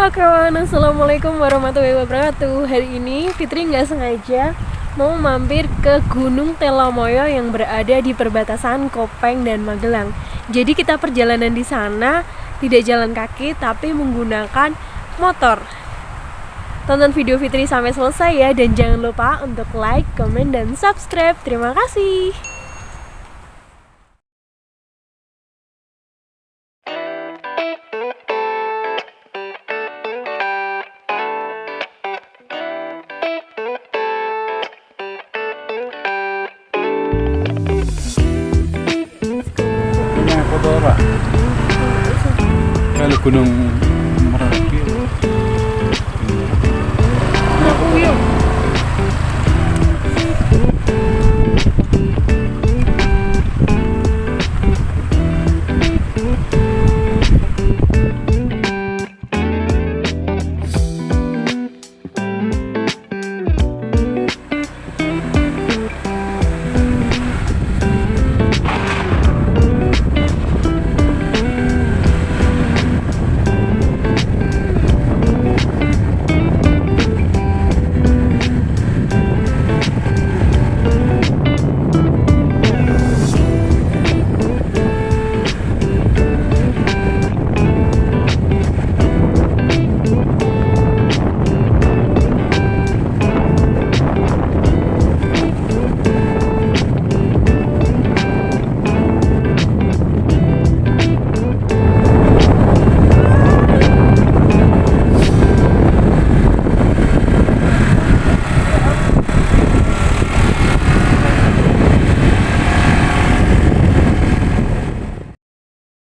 Halo kawan, assalamualaikum warahmatullahi wabarakatuh. Hari ini Fitri nggak sengaja mau mampir ke Gunung Telomoyo yang berada di perbatasan Kopeng dan Magelang. Jadi kita perjalanan di sana tidak jalan kaki tapi menggunakan motor. Tonton video Fitri sampai selesai ya, dan jangan lupa untuk like, komen, dan subscribe. Terima kasih. Gunung Kodora. Kalau Gunung Merapi.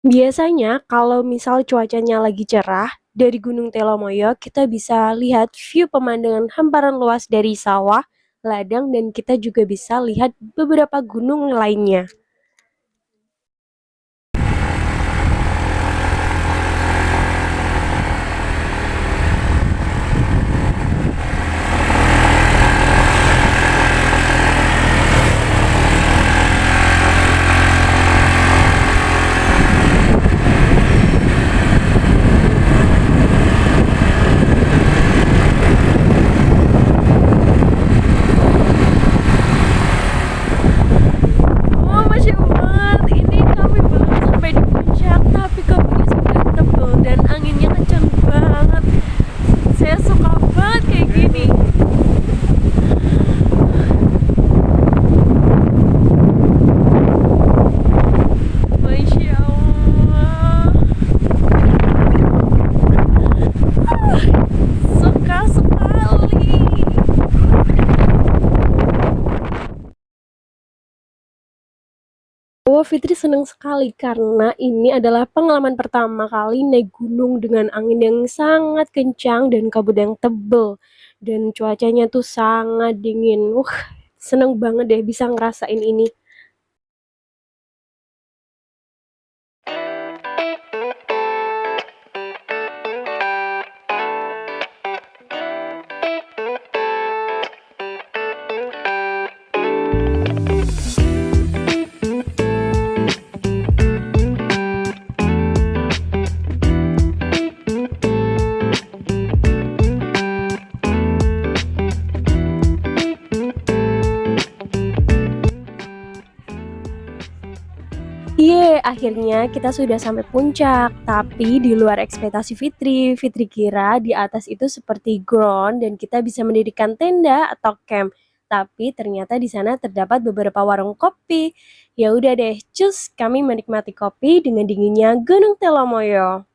Biasanya kalau misal cuacanya lagi cerah, dari Gunung Telomoyo kita bisa lihat view pemandangan hamparan luas dari sawah, ladang, dan kita juga bisa lihat beberapa gunung lainnya. Fitri senang sekali karena ini adalah pengalaman pertama kali naik gunung dengan angin yang sangat kencang dan kabut yang tebel, dan cuacanya tuh sangat dingin. Seneng banget deh bisa ngerasain ini. Akhirnya kita sudah sampai puncak, tapi di luar ekspektasi Fitri. Fitri kira di atas itu seperti ground dan kita bisa mendirikan tenda atau camp. Tapi ternyata di sana terdapat beberapa warung kopi. Ya udah deh, cus kami menikmati kopi dengan dinginnya Gunung Telomoyo.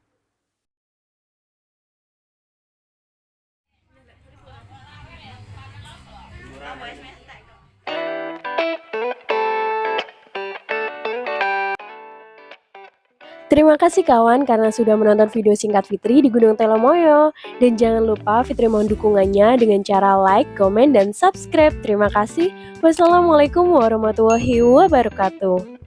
Terima kasih kawan karena sudah menonton video singkat Fitri di Gunung Telomoyo. Dan jangan lupa Fitri mohon dukungannya dengan cara like, komen, dan subscribe. Terima kasih. Wassalamualaikum warahmatullahi wabarakatuh.